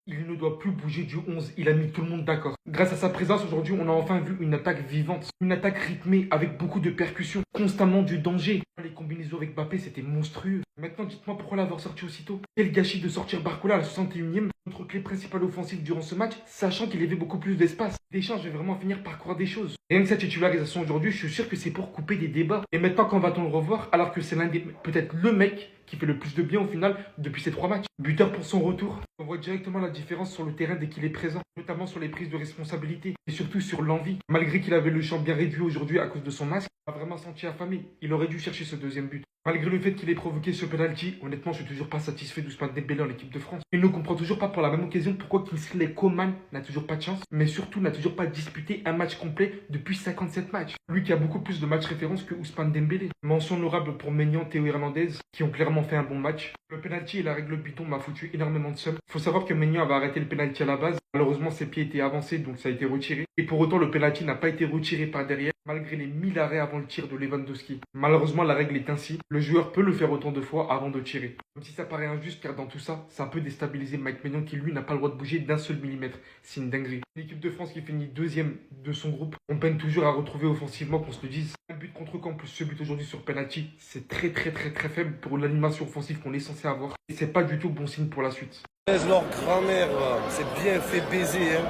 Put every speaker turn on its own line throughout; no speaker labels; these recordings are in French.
Il ne doit plus bouger du 11, il a mis tout le monde d'accord. Grâce à sa présence aujourd'hui, on a enfin vu une attaque vivante, une attaque rythmée avec beaucoup de percussions, constamment du danger. Les combinaisons avec Mbappé, c'était monstrueux. Maintenant, dites-moi pourquoi l'avoir sorti aussitôt. Quel gâchis de sortir Barcola à la 61e, notre clé principale offensive durant ce match, sachant qu'il y avait beaucoup plus d'espace. Deschamps, je vais vraiment finir par croire des choses. Rien que sa titularisation aujourd'hui, je suis sûr que c'est pour couper des débats. Et maintenant, quand va-t-on le revoir alors que c'est l'un des, peut-être le mec qui fait le plus de bien au final depuis ces 3 matchs. Buteur pour son retour. On voit directement la différence sur le terrain dès qu'il est présent, notamment sur les prises de responsabilité et surtout sur l'envie. Malgré qu'il avait le champ bien réduit aujourd'hui à cause de son masque, il a vraiment senti affamé. Il aurait dû chercher ce deuxième but. Malgré le fait qu'il ait provoqué ce penalty, honnêtement, je suis toujours pas satisfait d'Ousmane Dembélé en équipe de France. Il ne comprend toujours pas pour la même occasion pourquoi Kingsley Coman n'a toujours pas de chance, mais surtout n'a toujours pas disputé un match complet depuis 57 matchs. Lui qui a beaucoup plus de matchs références que Ousmane Dembélé. Mention honorable pour Maignan, Théo Hernandez, qui ont clairement fait un bon match. Le penalty et la règle bidon m'a foutu énormément de seum. Faut savoir que Maignan avait arrêté le penalty à la base. Malheureusement, ses pieds étaient avancés, donc ça a été retiré. Et pour autant, le penalty n'a pas été retiré par derrière, malgré les 1000 arrêts avant le tir de Lewandowski. Malheureusement, la règle est ainsi. Le joueur peut le faire autant de fois avant de tirer. Même si ça paraît injuste, car dans tout ça, ça peut déstabiliser Mike Maignan qui, lui, n'a pas le droit de bouger d'un seul millimètre. C'est une dinguerie. L'équipe de France qui finit deuxième de son groupe, on peine toujours à retrouver offensivement, qu'on se le dise. Un but contre camp plus ce but aujourd'hui sur penalty, c'est très faible pour l'animation offensive qu'on est censé avoir. Et c'est pas du tout bon signe pour la suite.
Leur grand-mère, c'est bien fait baiser. Hein.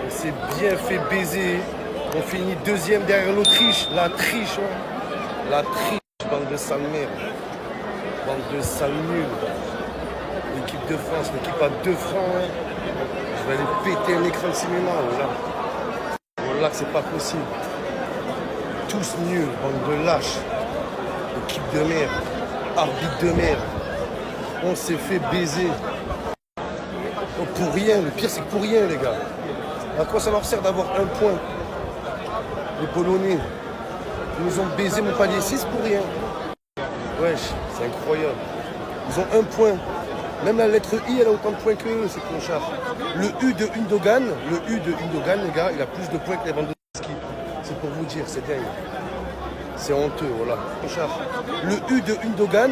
On s'est bien fait baiser. On finit deuxième derrière l'Autriche. La triche, hein. La triche, bande de sales merde. Bande de sales nuls. L'équipe de France, l'équipe à 2 francs. Hein. Je vais aller péter un écran de cinéma. Voilà. Voilà que c'est pas possible. Tous nuls, bande de lâches. Équipe de merde. Arbitre de merde. On s'est fait baiser. Oh, pour rien, le pire c'est que pour rien les gars. À quoi ça leur sert d'avoir un point? Les Polonais, ils nous ont baisé mon palier 6 pour rien. Wesh, c'est incroyable. Ils ont un point. Même la lettre I, elle a autant de points que eux, ces clochards. Le U de Undogan, les gars, il a plus de points que Lewandowski. C'est pour vous dire, c'est dingue. C'est honteux, voilà. Clochard. Le U de Undogan,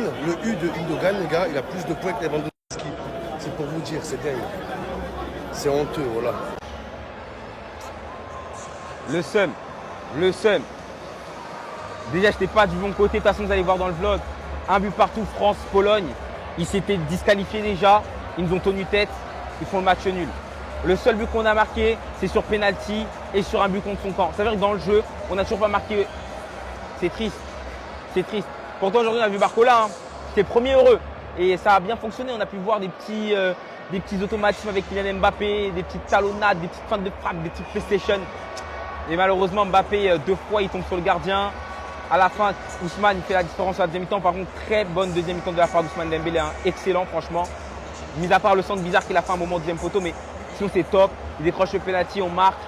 les gars, il a plus de points que Lewandowski. C'est pour vous dire, c'est dingue. C'est honteux, voilà.
Le seum. Le seum. Déjà, j'étais pas du bon côté. De toute façon, vous allez voir dans le vlog. Un but partout, France-Pologne. Ils s'étaient disqualifiés déjà. Ils nous ont tenu tête. Ils font le match nul. Le seul but qu'on a marqué, c'est sur penalty et sur un but contre son camp. Ça veut dire que dans le jeu, on n'a toujours pas marqué. C'est triste. C'est triste. Pourtant, aujourd'hui, on a vu Barcola. Hein. C'était premier heureux. Et ça a bien fonctionné. On a pu voir des petits automatismes avec Kylian Mbappé, des petites talonnades, des petites feintes de frappe, des petites PlayStation. Et malheureusement, Mbappé, 2 fois, il tombe sur le gardien. À la fin, Ousmane, il fait la différence à la deuxième mi-temps. Par contre, très bonne deuxième mi-temps de la part d'Ousmane Dembélé. Hein. Excellent, franchement. Mis à part le centre bizarre qu'il a fait un moment au deuxième poteau. Mais sinon, c'est top. Il décroche le penalty, on marque.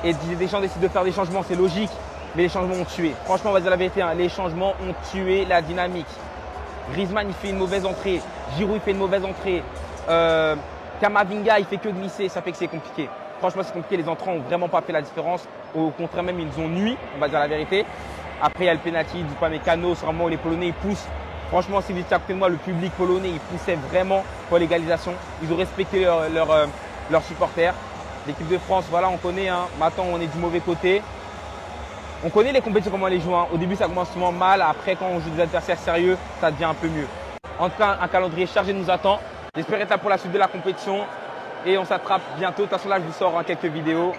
Et Deschamps décide de faire des changements. C'est logique. Mais les changements ont tué. Franchement, on va dire la vérité. Hein. Les changements ont tué la dynamique. Griezmann, il fait une mauvaise entrée. Giroud, il fait une mauvaise entrée. Kamavinga, il fait que glisser. Ça fait que c'est compliqué. Franchement, c'est compliqué. Les entrants n'ont vraiment pas fait la différence. Au contraire, même, ils ont nui. On va dire la vérité. Après, il y a le penalty du Pamecano. C'est vraiment où les Polonais, ils poussent. Franchement, si vous étiez à côté de moi, le public polonais, il poussait vraiment pour l'égalisation. Ils ont respecté leurs supporters. L'équipe de France, voilà, on connaît. Hein. Maintenant, on est du mauvais côté. On connaît les compétitions, comment on les joue. Hein. Au début, ça commence souvent mal. Après, quand on joue des adversaires sérieux, ça devient un peu mieux. En tout cas, un calendrier chargé nous attend. J'espère être là pour la suite de la compétition. Et on s'attrape bientôt. De toute façon, là, je vous sors quelques vidéos.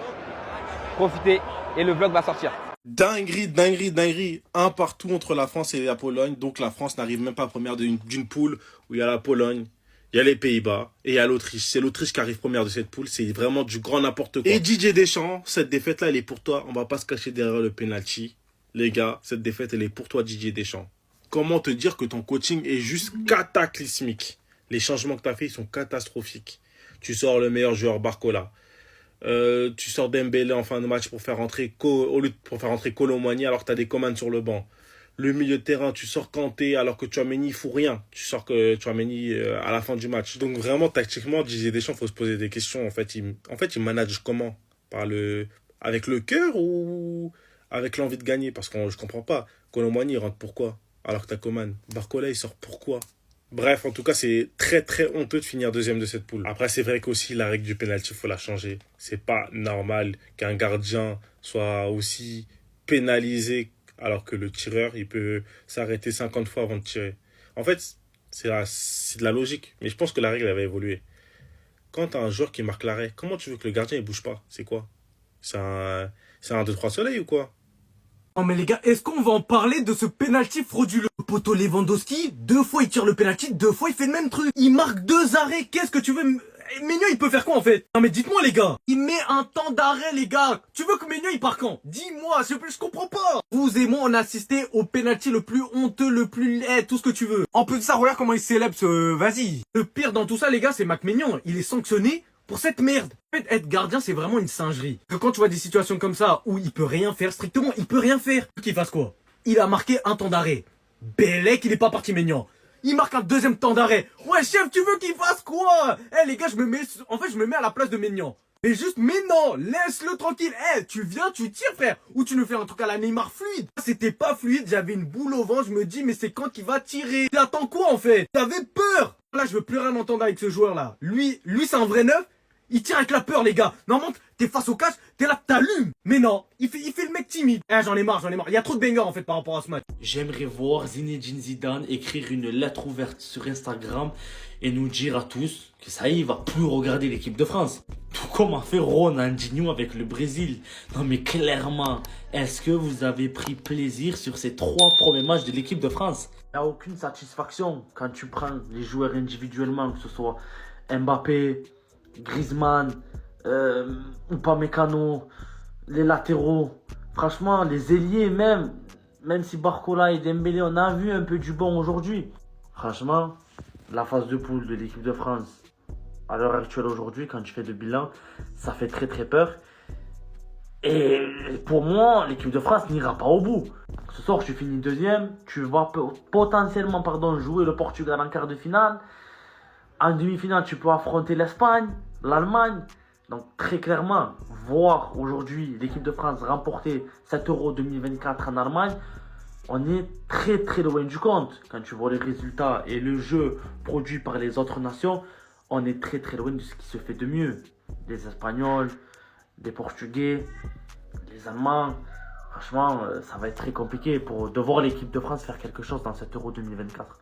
Profitez et le vlog va sortir.
Dinguerie. Un partout entre la France et la Pologne. Donc la France n'arrive même pas première d'une poule où il y a la Pologne, il y a les Pays-Bas et il y a l'Autriche. C'est l'Autriche qui arrive première de cette poule. C'est vraiment du grand n'importe quoi. Et Didier Deschamps, cette défaite-là, elle est pour toi. On va pas se cacher derrière le penalty. Les gars, cette défaite, elle est pour toi, Didier Deschamps. Comment te dire que ton coaching est juste cataclysmique? Les changements que tu as fait, ils sont catastrophiques. Tu sors le meilleur joueur, Barcola. Tu sors Dembélé en fin de match pour faire rentrer Colomboigny alors que tu as des commandes sur le banc. Le milieu de terrain, tu sors Kanté alors que Tchouaméni il fout rien. Tu sors que Tchouaméni à la fin du match. Donc vraiment, tactiquement, Didier Deschamps, il faut se poser des questions. En fait, il manage comment? Avec le cœur ou avec l'envie de gagner? Parce que je comprends pas. Colomboigny, il rentre pourquoi? Alors que tu as Coman. Barcola, il sort pourquoi? Bref, en tout cas, c'est très très honteux de finir deuxième de cette poule. Après, c'est vrai qu'aussi la règle du penalty, il faut la changer. C'est pas normal qu'un gardien soit aussi pénalisé alors que le tireur, il peut s'arrêter 50 fois avant de tirer. En fait, c'est de la logique. Mais je pense que la règle, elle va évoluer. Quand tu as un joueur qui marque l'arrêt, comment tu veux que le gardien il bouge pas? C'est quoi? C'est un 2-3 soleil ou quoi?
Non mais les gars, est-ce qu'on va en parler de ce penalty frauduleux? Le poteau Lewandowski, 2 fois il tire le penalty, 2 fois il fait le même truc. Il marque 2 arrêts, qu'est-ce que tu veux? Maignan il peut faire quoi en fait? Non mais dites-moi les gars. Il met un temps d'arrêt les gars. Tu veux que Maignan il part quand? Dis-moi, je comprends pas. Vous et moi on a assisté au penalty le plus honteux, le plus laid, tout ce que tu veux. En plus de ça, regarde comment il célèbre ce... Vas-y. Le pire dans tout ça les gars, c'est Maignan. Il est sanctionné pour cette merde. En fait, être gardien, c'est vraiment une singerie. Que quand tu vois des situations comme ça, où il peut rien faire, strictement, il peut rien faire. Qu'il fasse quoi? Il a marqué un temps d'arrêt. Bellec, il est pas parti Maignan. Il marque un deuxième temps d'arrêt. Ouais, chef, tu veux qu'il fasse quoi? Eh, les gars, je me mets à la place de Maignan. Mais juste, mais non, laisse-le tranquille. Eh, tu viens, tu tires, frère. Ou tu nous fais un truc à la Neymar fluide. C'était pas fluide, j'avais une boule au vent, je me dis, mais c'est quand qu'il va tirer? Il attend quoi, en fait? T'avais peur. Là, je veux plus rien entendre avec ce joueur-là. Lui, c'est un vrai neuf. Il tire avec la peur, les gars. Normalement, t'es face au catch, t'es là, t'allumes. Mais non, il fait le mec timide. Eh, j'en ai marre. Il y a trop de bangers, en fait, par rapport à ce match.
J'aimerais voir Zinedine Zidane écrire une lettre ouverte sur Instagram et nous dire à tous que ça y est, il va plus regarder l'équipe de France. Tout comme a fait Ronaldinho avec le Brésil. Non mais clairement, est-ce que vous avez pris plaisir sur ces 3 premiers matchs de l'équipe de France? Il n'y a aucune satisfaction quand tu prends les joueurs individuellement, que ce soit Mbappé, Griezmann, Upamecano, les latéraux. Franchement, les ailiers même si Barcola et Dembélé, on a vu un peu du bon aujourd'hui. Franchement, la phase de poule de l'équipe de France, à l'heure actuelle aujourd'hui, quand tu fais le bilan, ça fait très très peur. Et pour moi, l'équipe de France n'ira pas au bout. Ce soir, tu finis deuxième, tu vas potentiellement jouer le Portugal en quart de finale. En demi-finale, tu peux affronter l'Espagne, l'Allemagne. Donc très clairement, voir aujourd'hui l'équipe de France remporter cet Euro 2024 en Allemagne, on est très très loin du compte. Quand tu vois les résultats et le jeu produit par les autres nations, on est très très loin de ce qui se fait de mieux. Les Espagnols, les Portugais, les Allemands. Franchement, ça va être très compliqué de voir l'équipe de France faire quelque chose dans cet Euro 2024.